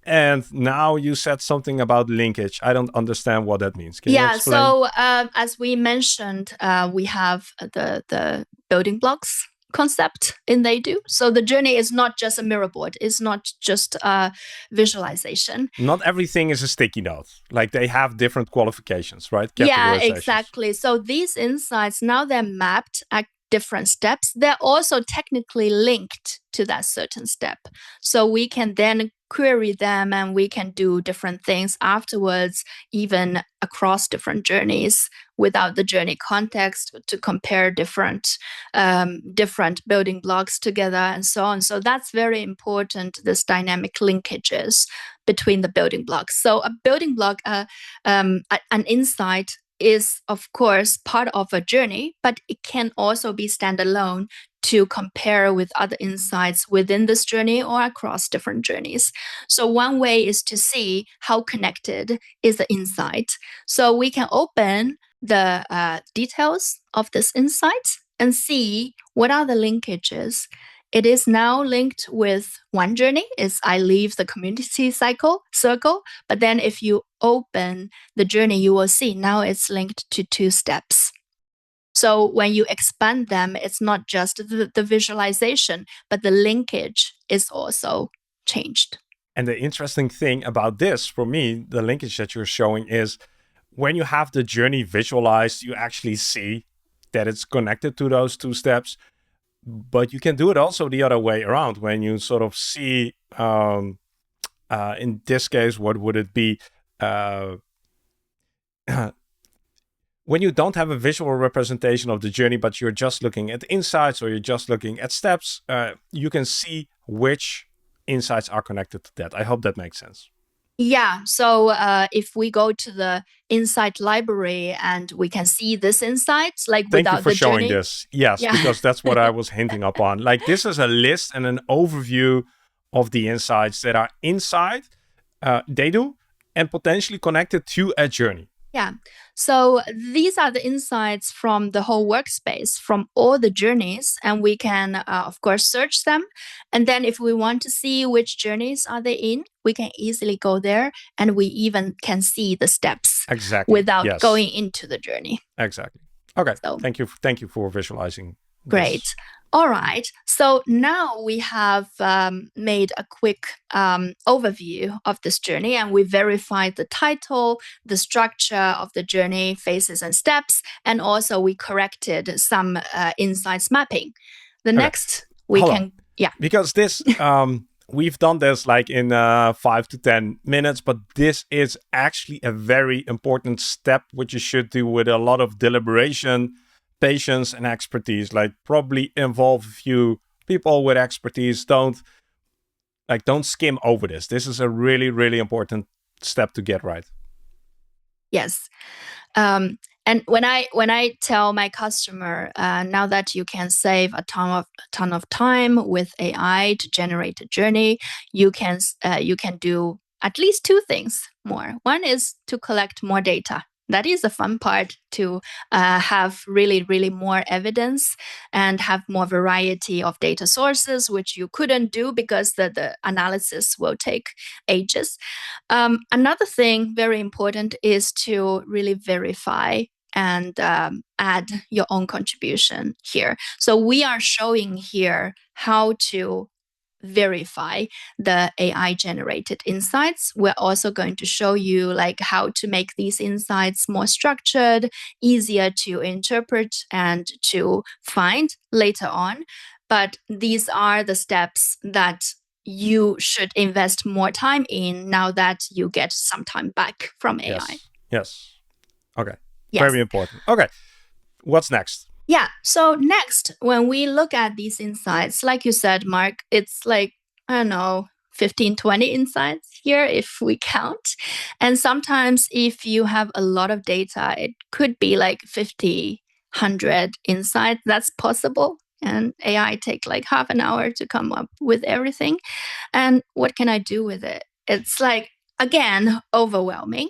And now you said something about linkage. I don't understand what that means. Can you explain? So as we mentioned, we have the building blocks concept in TheyDo. So the journey is not just a Miro board. It's not just a visualization. Not everything is a sticky note. Like they have different qualifications, right? Yeah, Categorizations. exactly. So these insights, now they're mapped at different steps. They're also technically linked to that certain step. So we can then query them and we can do different things afterwards, even across different journeys without the journey context, to compare different building blocks together and so on. So that's very important, this dynamic linkages between the building blocks. So a building block, an insight is, of course, part of a journey, but it can also be standalone to compare with other insights within this journey or across different journeys. So one way is to see how connected is the insight. So we can open the details of this insight and see what are the linkages. It is now linked with one journey, is I leave the community circle. But then if you open the journey, you will see now it's linked to 2 steps. So when you expand them, it's not just the visualization, but the linkage is also changed. And the interesting thing about this, for me, the linkage that you're showing is when you have the journey visualized, you actually see that it's connected to those 2 steps. But you can do it also the other way around when you sort of see, in this case, what would it be? When you don't have a visual representation of the journey, but you're just looking at insights or you're just looking at steps, you can see which insights are connected to that. I hope that makes sense. Yeah. So if we go to the insight library and we can see this insight, like Thank without you for the showing journey. this. Yes, Yeah. because that's what I was hinting upon. Like this is a list and an overview of the insights that are inside TheyDo and potentially connected to a journey. Yeah. So these are the insights from the whole workspace, from all the journeys, and we can, of course, search them. And then if we want to see which journeys are they in, we can easily go there, and we even can see the steps without going into the journey. Exactly. Okay. So, thank you for visualizing. Great. This. All right. So now we have made a quick overview of this journey, and we verified the title, the structure of the journey, phases and steps, and also we corrected some insights mapping. The next we Hold can, on. yeah. Because this, we've done this like in 5 to 10 minutes, but this is actually a very important step, which you should do with a lot of deliberation, patience and expertise. Like probably involve a few people with expertise. Don't skim over this. This is a really, really important step to get right. Yes. And when I tell my customer, now that you can save a ton of time with AI to generate a journey, you can do at least 2 things more. One is to collect more data. That is the fun part, to have really, really more evidence and have more variety of data sources, which you couldn't do because the analysis will take ages. Another thing very important is to really verify and add your own contribution here. So we are showing here how to verify the AI generated insights. We're also going to show you like how to make these insights more structured, easier to interpret and to find later on. But these are the steps that you should invest more time in now that you get some time back from AI. Yes. Okay. Yes. Very important. Okay. What's next? Yeah. So next, when we look at these insights, like you said, Mark, it's like, I don't know, 15, 20 insights here if we count. And sometimes if you have a lot of data, it could be like 50, 100 insights. That's possible. And AI take like half an hour to come up with everything. And what can I do with it? It's like, again, overwhelming.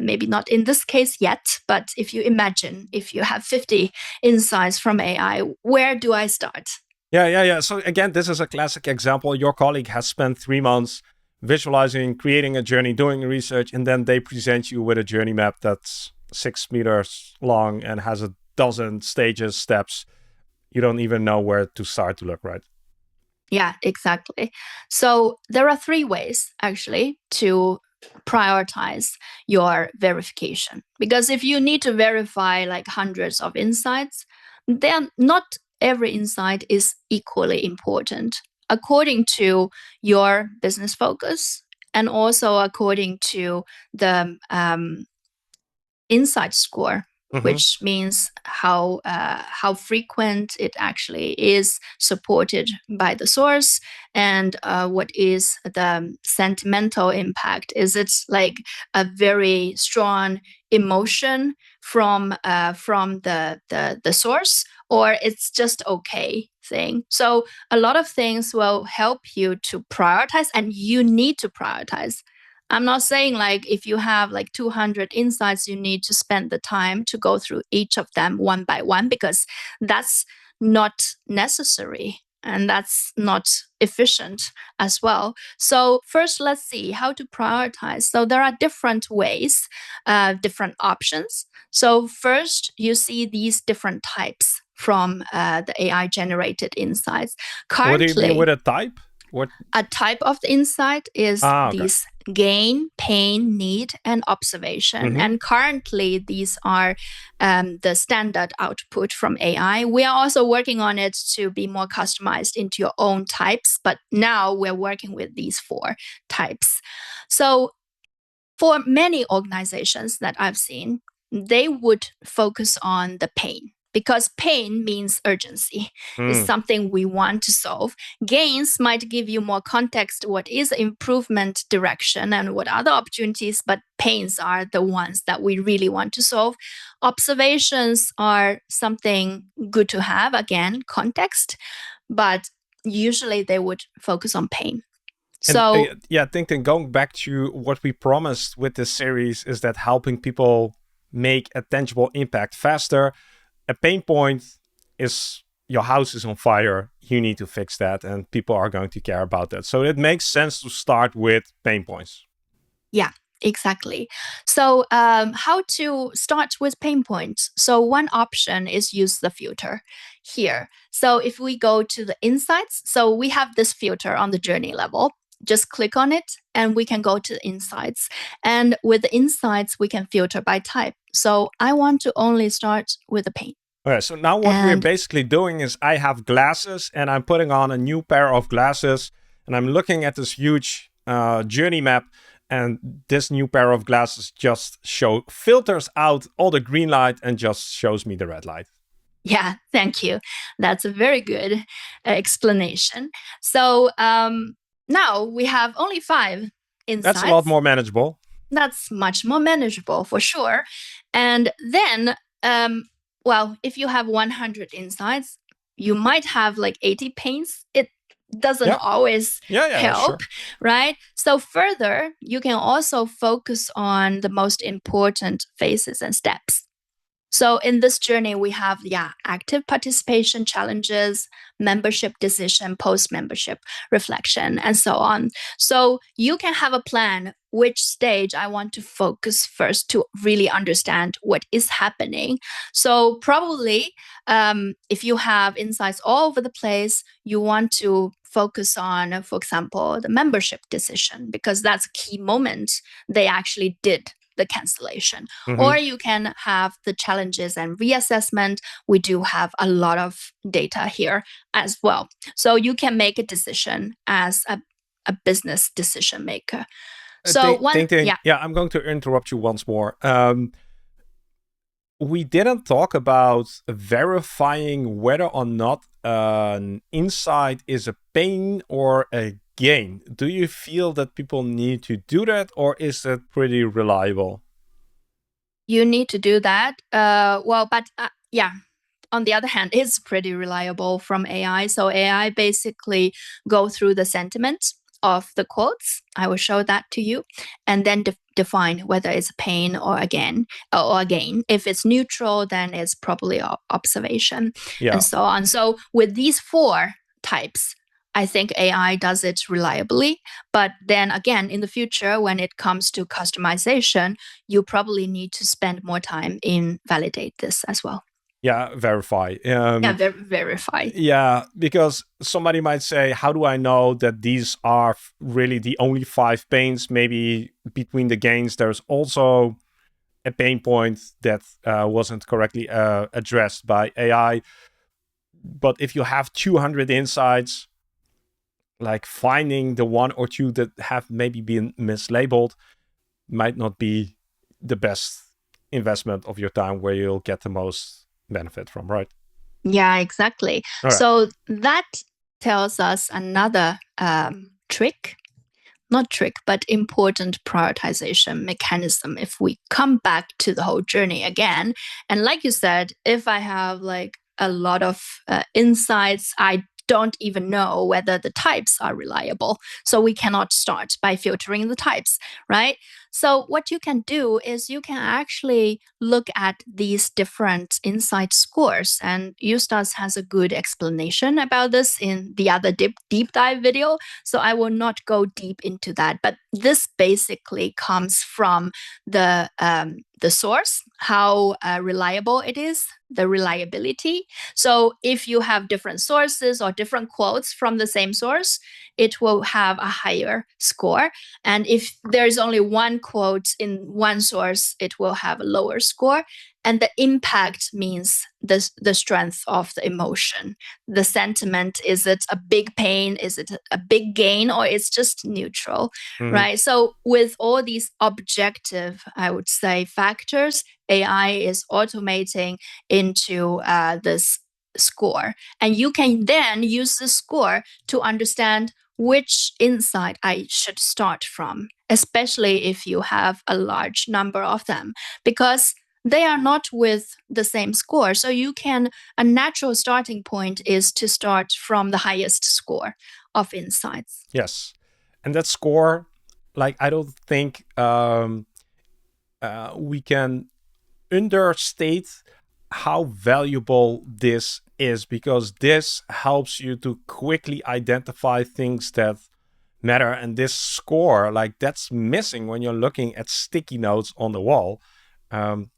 Maybe not in this case yet, but if you imagine, if you have 50 insights from AI, where do I start? Yeah. So again, this is a classic example. Your colleague has spent 3 months visualizing, creating a journey, doing research, and then they present you with a journey map that's 6 meters long and has a dozen stages, steps. you don't even know where to start to look, right? Yeah, exactly. So there are 3 ways actually to prioritize your verification. Because if you need to verify like hundreds of insights, then not every insight is equally important according to your business focus and also according to the insight score, Mm-hmm. which means how frequent it actually is supported by the source, and what is the sentimental impact. Is it like a very strong emotion from the source, or it's just okay thing? So a lot of things will help you to prioritize, and you need to prioritize. I'm not saying like if you have like 200 insights, you need to spend the time to go through each of them one by one, because that's not necessary and that's not efficient as well. So first, let's see how to prioritize. So there are different ways, different options. So first, you see these different types from the AI generated insights. What do you mean with Currently, a type? What? a type of the insight is Okay. these gain, pain, need, and observation. Mm-hmm. And currently, these are the standard output from AI. We are also working on it to be more customized into your own types, but now we're working with these 4 types. So for many organizations that I've seen, they would focus on the pain, because pain means urgency. It's Mm. something we want to solve. Gains might give you more context, what is improvement direction and what other opportunities, but pains are the ones that we really want to solve. Observations are something good to have, again, context, but usually they would focus on pain. And So yeah, Tingting, going back to what we promised with this series is that helping people make a tangible impact faster. A pain point is your house is on fire. You need to fix that, and people are going to care about that. So it makes sense to start with pain points. yeah, exactly. So, how to start with pain points? So, one option is use the filter here. So, if we go to the insights, so we have this filter on the journey level. Just click on it, and we can go to the insights. And with the insights, we can filter by type. So, I want to only start with the pain. Okay, so now what we're And basically doing is I have glasses and I'm putting on a new pair of glasses and I'm looking at this huge journey map, and this new pair of glasses just filters out all the green light and just shows me the red light. yeah, thank you. That's a very good explanation. So, now we have only 5 That's a lot insights. more manageable. That's much more manageable for sure. And then, well, if you have 100 insights, you might have like 80 pains. It doesn't Yeah, always yeah, help, sure. right? So, further, you can also focus on the most important phases and steps. So in this journey, we have active participation challenges, membership decision, post-membership reflection, and so on. So you can have a plan which stage I want to focus first to really understand what is happening. So probably if you have insights all over the place, you want to focus on, for example, the membership decision, because that's a key moment they actually did the cancellation. Or Mm-hmm. you can have the challenges and reassessment. We do have a lot of data here as well. So you can make a decision as a business decision maker. So Ting, yeah, I'm going to interrupt you once more. We didn't talk about verifying whether or not an insight is a pain or a gain. Do you feel that people need to do that, or is that pretty reliable? you need to do that. Well, but yeah, on the other hand, it's pretty reliable from AI. So AI basically go through the sentiment of the quotes. I will show that to you, and then define whether it's a pain or a gain. Or again, if it's neutral, then it's probably observation, Yeah. and so on. So with these 4 types, I think AI does it reliably. But then again, in the future, when it comes to customization, you probably need to spend more time in validate this as well. Yeah, verify. Verify. Yeah, because somebody might say, how do I know that these are really the only 5 pains? Maybe between the gains, there's also a pain point that wasn't correctly addressed by AI. But if you have 200 insights, like finding the one or two that have maybe been mislabeled might not be the best investment of your time where you'll get the most benefit from, right? Yeah, exactly. All right. So that tells us another trick, not trick, but important prioritization mechanism if we come back to the whole journey again. And like you said, if I have like a lot of insights, I don't even know whether the types are reliable. So we cannot start by filtering the types, right? So what you can do is you can actually look at these different insight scores. And Eustace has a good explanation about this in the other deep dive video. So I will not go deep into that. But this basically comes from the source, how reliable it is, the reliability. So if you have different sources or different quotes from the same source, it will have a higher score. And if there's only one quote in one source, it will have a lower score. And the impact means the strength of the emotion, the sentiment. Is it a big pain? Is it a big gain? Or it's just neutral, right? So with all these objective, I would say, factors, AI is automating into this score. And you can then use the score to understand which insight I should start from, especially if you have a large number of them, because they are not with the same score. So a natural starting point is to start from the highest score of insights. Yes. And that score, like, I don't think we can understate how valuable this is, because this helps you to quickly identify things that matter. And this score, like, that's missing when you're looking at sticky notes on the wall.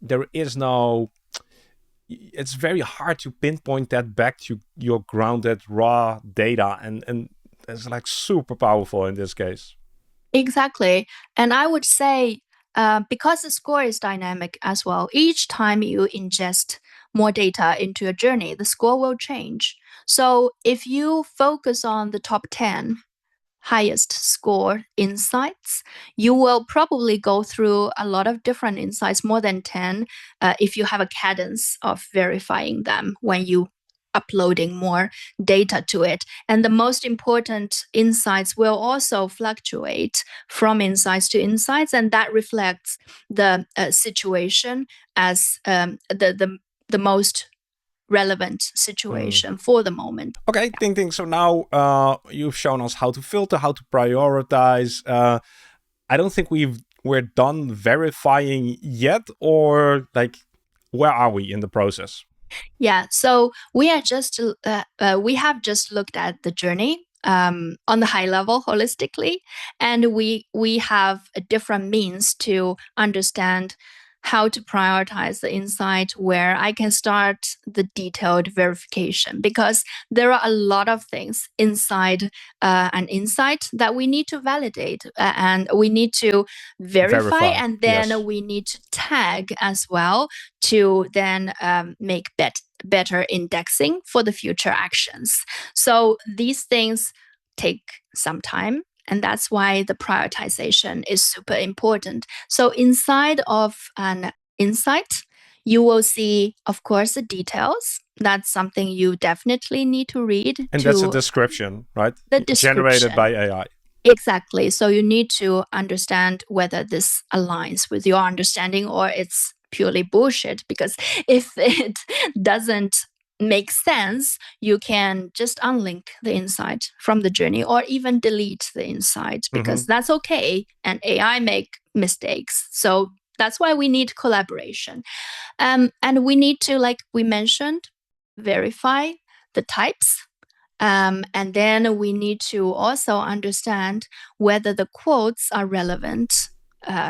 There is no, it's very hard to pinpoint that back to your grounded raw data, and it's like super powerful in this case. Exactly. And I would say, because the score is dynamic as well, each time you ingest more data into a journey, the score will change. So if you focus on the top 10 highest score insights, you will probably go through a lot of different insights, more than 10, if you have a cadence of verifying them when you uploading more data to it. And the most important insights will also fluctuate from insights to insights, and that reflects the situation as the most relevant situation for the moment. Okay, Tingting. So now you've shown us how to filter, how to prioritize. I don't think we're done verifying yet, or like, where are we in the process? Yeah, so we have just looked at the journey on the high level holistically, and we have a different means to understand how to prioritize the insight, where I can start the detailed verification, because there are a lot of things inside an insight that we need to validate, and we need to verify, and then yes. we need to tag as well to then make better indexing for the future actions. So these things take some time. And that's why the prioritization is super important. So inside of an insight, you will see, of course, the details. That's something you definitely need to read. And that's a description, right? The Generated description. by AI. Exactly. So you need to understand whether this aligns with your understanding or it's purely bullshit. Because if it doesn't make sense, you can just unlink the insight from the journey or even delete the insight, because that's okay. And AI make mistakes. So that's why we need collaboration. And we need to, like we mentioned, verify the types. And then we need to also understand whether the quotes are relevant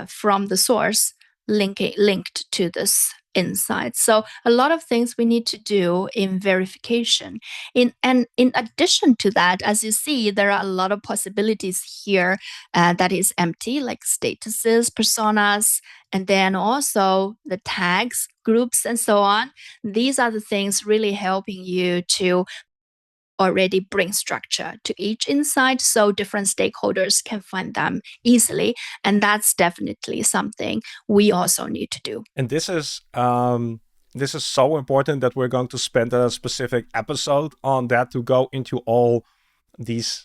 from the source linked to this insights. So a lot of things we need to do in verification. In addition to that, as you see, there are a lot of possibilities here that is empty, like statuses, personas, and then also the tags, groups, and so on. These are the things really helping you to already bring structure to each insight so different stakeholders can find them easily. And that's definitely something we also need to do. And this is so important that we're going to spend a specific episode on that, to go into all these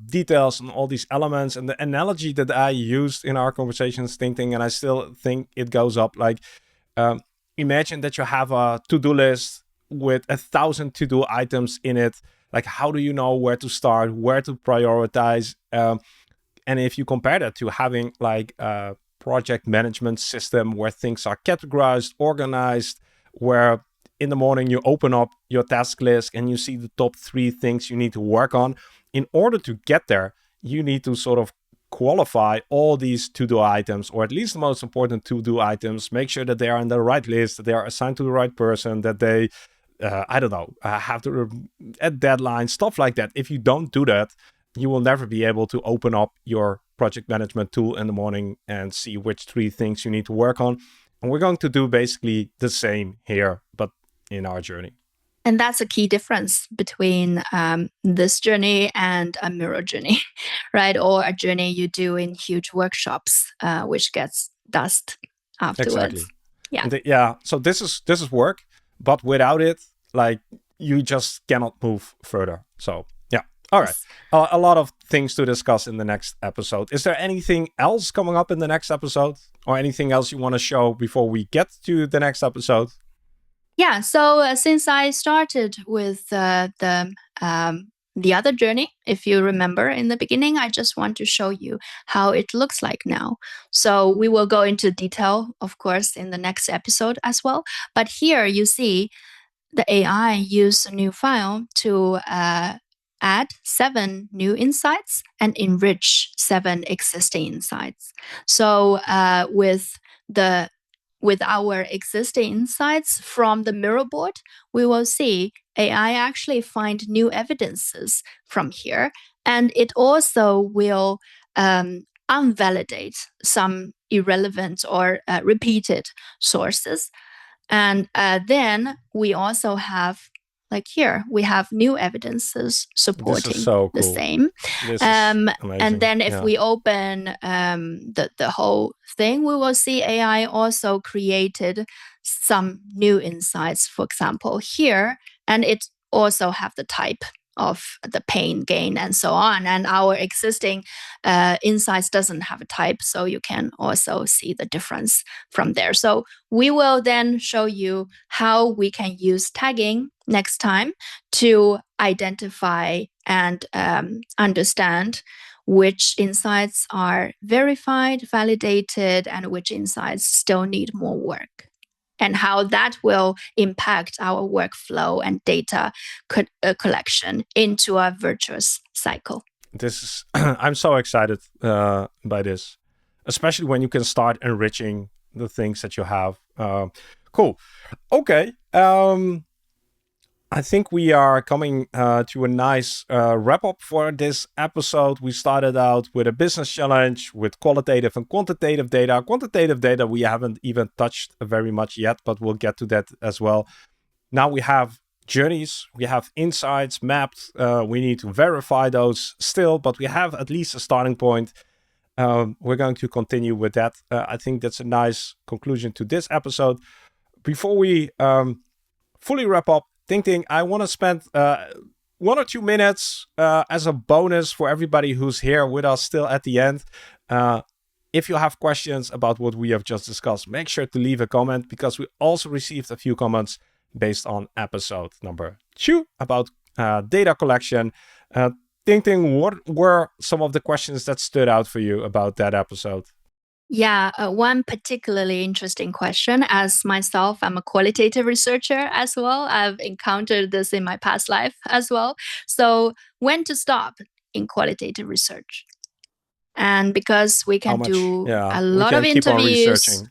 details and all these elements. And the analogy that I used in our conversations, thinking, and I still think it goes up, like imagine that you have a to-do list with 1,000 to-do items in it. Like, how do you know where to start, where to prioritize? And if you compare that to having like a project management system where things are categorized, organized, where in the morning you open up your task list and you see the top 3 things you need to work on. In order to get there, you need to sort of qualify all these to-do items, or at least the most important to-do items, make sure that they are on the right list, that they are assigned to the right person, that they, have to at deadline, stuff like that. If you don't do that, you will never be able to open up your project management tool in the morning and see which 3 things you need to work on. And we're going to do basically the same here, but in our journey. And that's a key difference between this journey and a Miro journey, right? Or a journey you do in huge workshops, which gets dust afterwards. Exactly. Yeah. So this is work, but without it, like, you just cannot move further. So yeah. All right. A lot of things to discuss in the next episode. Is there anything else coming up in the next episode, or anything else you want to show before we get to the next episode? Yeah, so since I started with the other journey, if you remember in the beginning, I just want to show you how it looks like now. So we will go into detail, of course, in the next episode as well. But here you see the AI use a new file to add 7 new insights and enrich 7 existing insights. So with our existing insights from the Miro board, we will see AI actually find new evidences from here. And it also will unvalidate some irrelevant or repeated sources. And then we also have, like here, we have new evidences supporting the same. And then if we open the whole thing, we will see AI also created some new insights, for example, here. And it also have the type of the pain, gain, and so on. And our existing insights doesn't have a type, so you can also see the difference from there. So we will then show you how we can use tagging next time to identify and understand which insights are verified, validated, and which insights still need more work, and how that will impact our workflow and data collection into a virtuous cycle. This is I'm so excited by this, especially when you can start enriching the things that you have. Cool. Okay. I think we are coming to a nice wrap up for this episode. We started out with a business challenge with qualitative and quantitative data. Quantitative data we haven't even touched very much yet, but we'll get to that as well. Now we have journeys, we have insights mapped. We need to verify those still, but we have at least a starting point. We're going to continue with that. I think that's a nice conclusion to this episode. Before we fully wrap up, Tingting, I want to spend 1 or 2 minutes as a bonus for everybody who's here with us still at the end. If you have questions about what we have just discussed, make sure to leave a comment, because we also received a few comments based on episode number 2 about data collection. Tingting, what were some of the questions that stood out for you about that episode? Yeah, one particularly interesting question. As myself, I'm a qualitative researcher as well. I've encountered this in my past life as well. So when to stop in qualitative research? And because we can do a lot of interviews,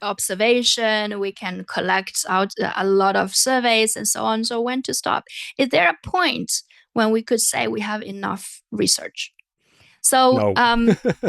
observation, we can collect out a lot of surveys and so on. So when to stop? Is there a point when we could say we have enough research? So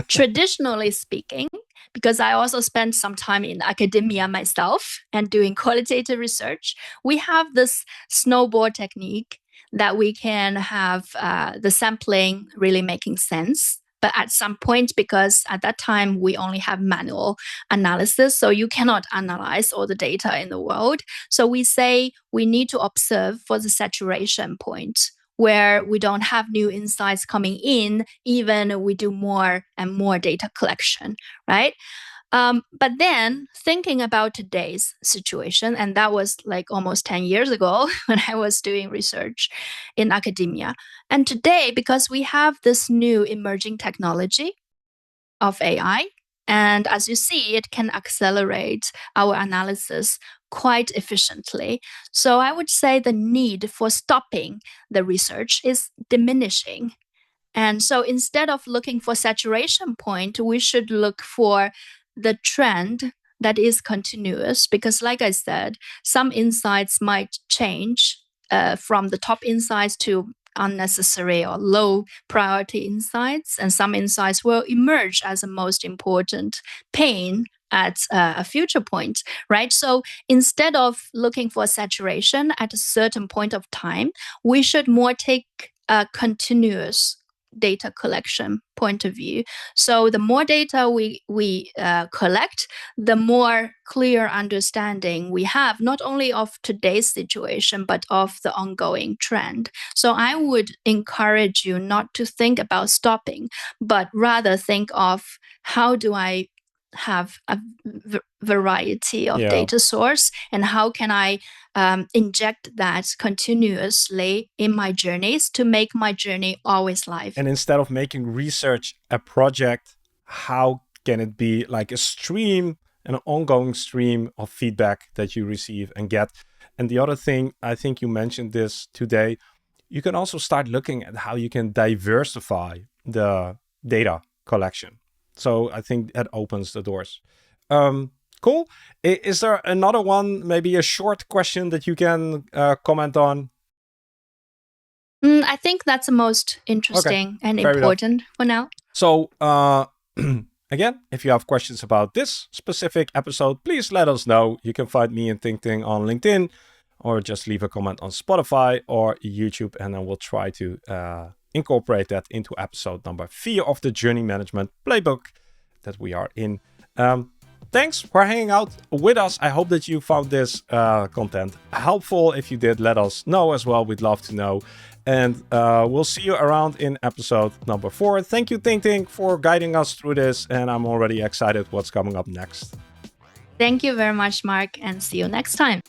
traditionally speaking, because I also spent some time in academia myself and doing qualitative research, we have this snowball technique that we can have the sampling really making sense. But at some point, because at that time we only have manual analysis, so you cannot analyze all the data in the world. So we say we need to observe for the saturation point where we don't have new insights coming in, even we do more and more data collection, right? But then thinking about today's situation, and that was like almost 10 years ago when I was doing research in academia. And today, because we have this new emerging technology of AI, and as you see, it can accelerate our analysis quite efficiently. So I would say the need for stopping the research is diminishing. And so instead of looking for saturation point, we should look for the trend that is continuous, because like I said, some insights might change from the top insights to unnecessary or low priority insights, and some insights will emerge as the most important pain at a future point, right? So instead of looking for saturation at a certain point of time, we should more take a continuous data collection point of view. So the more data we collect, the more clear understanding we have, not only of today's situation, but of the ongoing trend. So I would encourage you not to think about stopping, but rather think of how do I have a variety of data source, and how can I inject that continuously in my journeys to make my journey always live. And instead of making research a project, how can it be like a stream, an ongoing stream of feedback that you receive and get? And the other thing, I think you mentioned this today, you can also start looking at how you can diversify the data collection. So I think that opens the doors. Cool. Is there another one, maybe a short question that you can comment on? I think that's the most interesting and important for now. So again, if you have questions about this specific episode, please let us know. You can find me and Tingting on LinkedIn, or just leave a comment on Spotify or YouTube, and then we'll try to incorporate that into episode number 4 of the Journey Management Playbook that we are in. Thanks for hanging out with us. I hope that you found this content helpful. If you did, let us know as well. We'd love to know. And we'll see you around in episode number 4. Thank you, Tingting, for guiding us through this. And I'm already excited what's coming up next. Thank you very much, Mark, and see you next time.